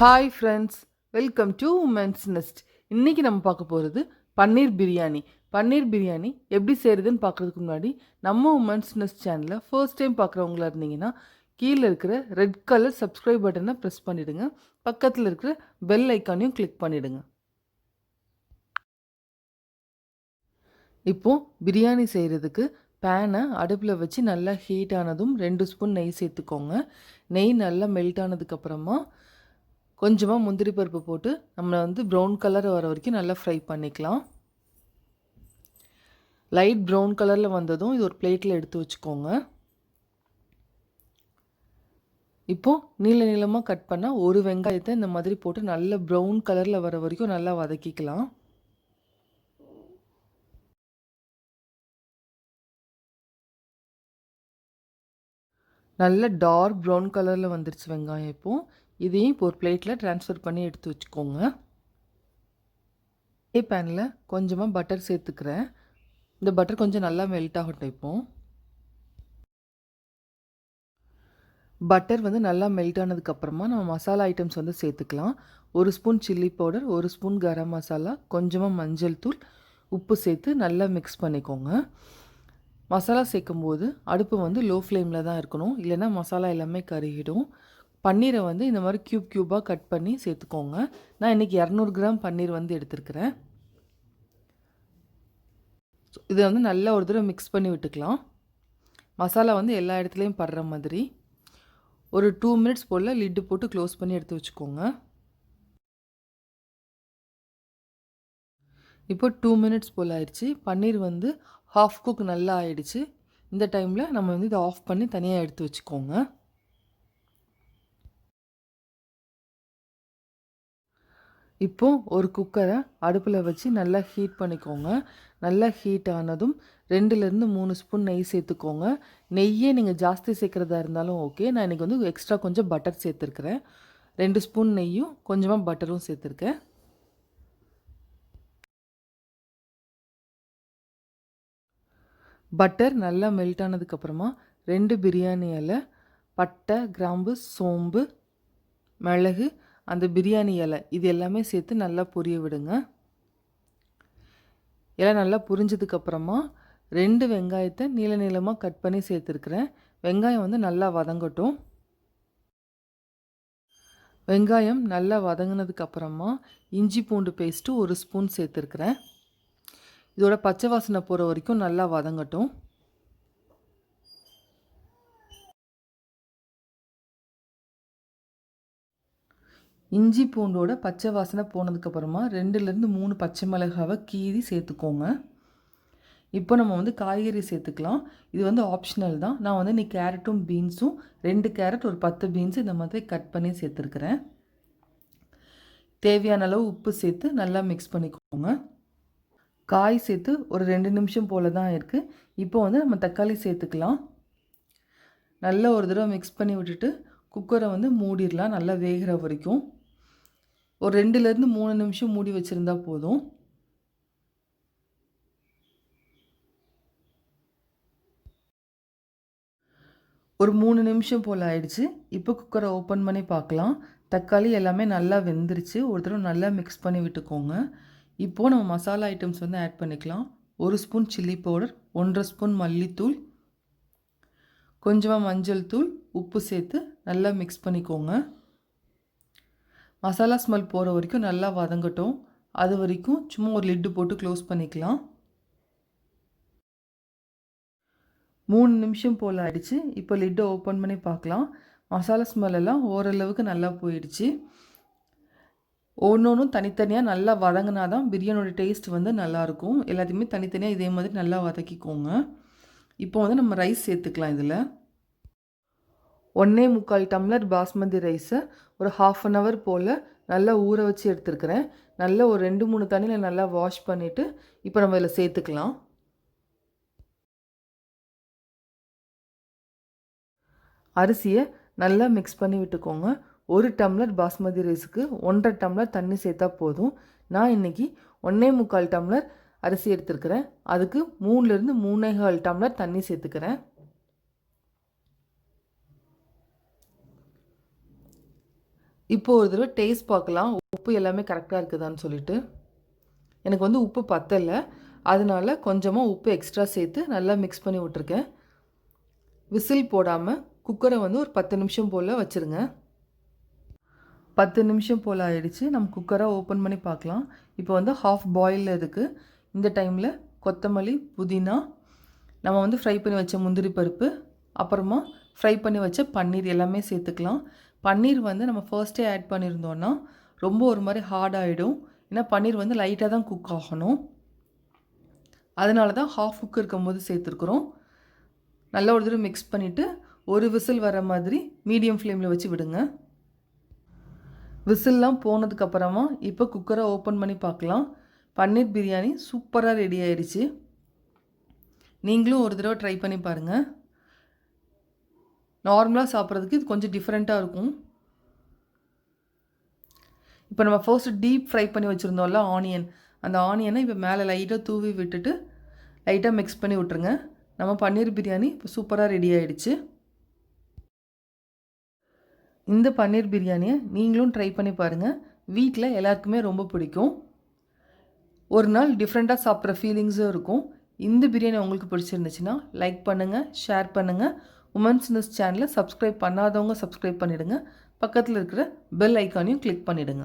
Hi friends, welcome to Women's Nest. இன்றைக்கி நம்ம பார்க்க போகிறது பன்னீர் பிரியாணி. பன்னீர் பிரியாணி எப்படி செய்கிறதுன்னு பார்க்குறதுக்கு முன்னாடி நம்ம உமன்ஸ் நெஸ்ட் சேனலை ஃபர்ஸ்ட் டைம் பார்க்குறவங்களா இருந்தீங்கன்னா கீழே இருக்கிற ரெட் கலர் சப்ஸ்கிரைப் பட்டனை ப்ரெஸ் பண்ணிவிடுங்க. பக்கத்தில் இருக்கிற பெல் ஐக்கானையும் கிளிக் பண்ணிவிடுங்க. இப்போது பிரியாணி செய்கிறதுக்கு பேனை அடுப்பில் வச்சு நல்லா ஹீட் ஆனதும் 2 ஸ்பூன் நெய் சேர்த்துக்கோங்க. நெய் நல்லா மெல்ட் ஆனதுக்கப்புறமா கொஞ்சமாக முந்திரி பருப்பு போட்டு நம்ம ப்ரௌன் கலர் வர வரைக்கும் நல்லா ஃப்ரை பண்ணிக்கலாம். லைட் ப்ரௌன் கலரில் வந்ததும் இது ஒரு பிளேட்டில் எடுத்து வச்சுக்கோங்க. இப்போது நீளமாக கட் பண்ணால் ஒரு வெங்காயத்தை இந்த மாதிரி போட்டு நல்ல ப்ரௌன் கலரில் வர வரைக்கும் நல்லா வதக்கிக்கலாம். நல்ல டார்க் ப்ரௌன் கலரில் வந்துருச்சு வெங்காயம். இப்போது இதையும் இப்போ ஒரு பிளேட்டில் ட்ரான்ஸ்ஃபர் பண்ணி எடுத்து வச்சுக்கோங்க. இதே பேனில் கொஞ்சமாக பட்டர் சேர்த்துக்கிறேன். இந்த பட்டர் கொஞ்சம் நல்லா மெல்ட் ஆகட்டும். இப்போது பட்டர் நல்லா மெல்ட் ஆனதுக்கப்புறமா நம்ம மசாலா ஐட்டம்ஸ் சேர்த்துக்கலாம். 1 spoon chilli powder, 1 spoon garam masala, கொஞ்சமாக மஞ்சள் தூள், உப்பு சேர்த்து நல்லா மிக்ஸ் பண்ணிக்கோங்க. மசாலா சேர்க்கும்போது அடுப்பு லோ ஃப்ளேமில் தான் இருக்கணும், இல்லைன்னா மசாலா எல்லாமே கருகிடும். பன்னீரை இந்த மாதிரி க்யூபாக கட் பண்ணி சேர்த்துக்கோங்க. நான் இன்றைக்கி 200 கிராம் பன்னீர் எடுத்துருக்கிறேன். இதை நல்லா ஒரு தடவை மிக்ஸ் பண்ணி விட்டுக்கலாம். மசாலா எல்லா இடத்துலையும் படுற மாதிரி ஒரு 2 மினிட்ஸ் போல் லிட்டு போட்டு க்ளோஸ் பண்ணி எடுத்து வச்சுக்கோங்க. இப்போ 2 மினிட்ஸ் போல் ஆயிடுச்சு. பன்னீர் ஹாஃப் குக் நல்லா ஆயிடுச்சு. இந்த டைமில் நம்ம இதை ஆஃப் பண்ணி தனியாக எடுத்து வச்சுக்கோங்க. இப்போது ஒரு குக்கரை அடுப்பில் வச்சு நல்லா ஹீட் பண்ணிக்கோங்க. நல்லா ஹீட் ஆனதும் 2லேருந்து 3 ஸ்பூன் நெய் சேர்த்துக்கோங்க. நெய்யே நீங்கள் ஜாஸ்தி சேர்க்குறதா இருந்தாலும் ஓகே. நான் இன்றைக்கி எக்ஸ்ட்ரா கொஞ்சம் பட்டர் சேர்த்துருக்குறேன். 2 ஸ்பூன் நெய்யும் கொஞ்சமாக பட்டரும் சேர்த்துருக்கேன். பட்டர் நல்லா மெல்ட் ஆனதுக்கப்புறமா 2 பிரியாணி இலை, பட்டை, கிராம்பு, சோம்பு, மிளகு, அந்த பிரியாணி இலை இது எல்லாமே சேர்த்து நல்லா பொரிய விடுங்க. எல்லாம் நல்லா புரிஞ்சதுக்கப்புறமா 2 வெங்காயத்தை நீளமாக கட் பண்ணி சேர்த்துருக்குறேன். வெங்காயம் நல்லா வதங்கட்டும். வெங்காயம் நல்லா வதங்கினதுக்கப்புறமா இஞ்சி பூண்டு பேஸ்ட்டு 1 ஸ்பூன் சேர்த்துருக்குறேன். இதோட பச்சை வாசனை போகிற வரைக்கும் நல்லா வதங்கட்டும். இஞ்சி பூண்டோட பச்சை வாசனை போனதுக்கப்புறமா 2லேருந்து 3 பச்சை மிளகாவை கீறி சேர்த்துக்கோங்க. இப்போ நம்ம காய்கறி சேர்த்துக்கலாம். இது ஆப்ஷனல் தான். நான் இன்றைக்கி கேரட்டும் பீன்ஸும் 2 கேரட் ஒரு 10 பீன்ஸ் இந்த மாதிரி கட் பண்ணி சேர்த்துருக்குறேன். தேவையான அளவு உப்பு சேர்த்து நல்லா மிக்ஸ் பண்ணிக்கோங்க. காய் சேர்த்து ஒரு 2 நிமிஷம் போல் தான் இருக்குது. இப்போ நம்ம தக்காளி சேர்த்துக்கலாம். நல்லா ஒரு தடவை மிக்ஸ் பண்ணி விட்டுட்டு குக்கரை மூடிடலாம் நல்லா வேகிற வரைக்கும். ஒரு 2லேருந்து 3 நிமிஷம் மூடி வச்சுருந்தா போதும். ஒரு 3 நிமிஷம் போல் ஆயிடுச்சு. இப்போ குக்கரை ஓப்பன் பண்ணி பார்க்கலாம். தக்காளி எல்லாமே நல்லா வெந்துருச்சு. ஒரு தடவை நல்லா மிக்ஸ் பண்ணி விட்டுக்கோங்க. இப்போது நம்ம மசாலா ஐட்டம்ஸ் ஆட் பண்ணிக்கலாம். 1 ஸ்பூன் சில்லி பவுடர், 1.5 ஸ்பூன் மல்லித்தூள், கொஞ்சமாக மஞ்சள் தூள், உப்பு சேர்த்து நல்லா மிக்ஸ் பண்ணிக்கோங்க. மசாலா ஸ்மெல் போகிற வரைக்கும் நல்லா வதங்கட்டும். அது வரைக்கும் சும்மா ஒரு லிட்டு போட்டு க்ளோஸ் பண்ணிக்கலாம். 3 நிமிஷம் போல் ஆயிடுச்சு. இப்போ லிட்டை ஓப்பன் பண்ணி பார்க்கலாம். மசாலா ஸ்மெல் எல்லாம் ஓரளவுக்கு நல்லா போயிடுச்சு. ஒவ்வொன்றும் தனித்தனியாக நல்லா வதங்கினா தான் பிரியாணியோட டேஸ்ட் நல்லாயிருக்கும். எல்லாத்தையுமே தனித்தனியாக இதே மாதிரி நல்லா வதக்கிக்கோங்க. இப்போ நம்ம ரைஸ் சேர்த்துக்கலாம். இதில் 1.25 டம்ளர் பாஸ்மதி ரைஸை ஒரு 1/2 hour போல் நல்லா ஊற வச்சு எடுத்துருக்கிறேன். நல்லா ஒரு 2-3 தண்ணியில் நல்லா வாஷ் பண்ணிவிட்டு இப்போ நம்ம இதில் சேர்த்துக்கலாம். அரிசியை நல்லா மிக்ஸ் பண்ணி விட்டுக்கோங்க. 1 டம்ளர் பாஸ்மதி ரைஸுக்கு 1.5 டம்ளர் தண்ணி சேர்த்தா போதும். நான் இன்றைக்கி 1.25 டம்ளர் அரிசி எடுத்துருக்கிறேன். அதுக்கு 3லேருந்து 3.25 டம்ளர் தண்ணி சேர்த்துக்கிறேன். இப்போ ஒரு தடவை டேஸ்ட் பார்க்கலாம், உப்பு எல்லாமே கரெக்டாக இருக்குதான்னு சொல்லிட்டு. எனக்கு வந்து உப்பு பத்தலை, அதனால கொஞ்சமாக உப்பு எக்ஸ்ட்ரா சேர்த்து நல்லா மிக்ஸ் பண்ணி விட்ருக்கேன். விசில் போடாமல் குக்கரை வந்து ஒரு 10 நிமிஷம் போல் வச்சுருங்க. 10 நிமிஷம் போல் ஆயிடுச்சு. நம்ம குக்கரை ஓப்பன் பண்ணி பார்க்கலாம். இப்போ வந்து ஹாஃப் பாயிலில் இருக்குது. இந்த டைமில் கொத்தமல்லி, புதினா, நம்ம வந்து ஃப்ரை பண்ணி வச்ச முந்திரி பருப்பு, அப்புறமா ஃப்ரை பண்ணி வச்ச பன்னீர் எல்லாமே சேர்த்துக்கலாம். பன்னீர் வந்து நம்ம ஃபர்ஸ்ட்டே ஆட் பண்ணியிருந்தோன்னா ரொம்ப ஒரு மாதிரி ஹார்ட் ஆகிடும். ஏன்னா பன்னீர் வந்து லைட்டாக தான் குக் ஆகணும். அதனால தான் ஹாஃப் குக் இருக்கும்போது சேர்த்துருக்குறோம். நல்லா ஒரு தடவை மிக்ஸ் பண்ணிவிட்டு ஒரு விசில் வர மாதிரி மீடியம் ஃப்ளேமில் வச்சு விடுங்க. விசில்லாம் போனதுக்கப்புறமா இப்போ குக்கரை ஓப்பன் பண்ணி பார்க்கலாம். பன்னீர் பிரியாணி சூப்பராக ரெடி ஆயிடுச்சு. நீங்களும் ஒரு தடவை ட்ரை பண்ணி பாருங்கள். நார்மலாக சாப்பிட்றதுக்கு இது கொஞ்சம் டிஃப்ரெண்ட்டாக இருக்கும். இப்போ நம்ம ஃபர்ஸ்ட்டு டீப் ஃப்ரை பண்ணி வச்சுருந்தோம்ல ஆனியன், அந்த ஆனியனை இப்போ மேலே லைட்டாக தூவி விட்டுட்டு லைட்டாக மிக்ஸ் பண்ணி விட்ருங்க. நம்ம பன்னீர் பிரியாணி இப்போ சூப்பராக ரெடி ஆகிடுச்சு. இந்த பன்னீர் பிரியாணியை நீங்களும் ட்ரை பண்ணி பாருங்கள். வீட்டில் எல்லாருக்குமே ரொம்ப பிடிக்கும். ஒரு நாள் டிஃப்ரெண்ட்டாக சாப்பிட்ற ஃபீலிங்ஸும் இருக்கும். இந்த பிரியாணி உங்களுக்கு பிடிச்சிருந்துச்சுன்னா லைக் பண்ணுங்கள், ஷேர் பண்ணுங்கள். உமன்ஸ் நியூஸ் சேனலை சப்ஸ்கிரைப் பண்ணாதவங்க சப்ஸ்கிரைப் பண்ணிவிடுங்க. பக்கத்தில் இருக்கிற பெல் ஐக்கானையும் கிளிக் பண்ணிவிடுங்க.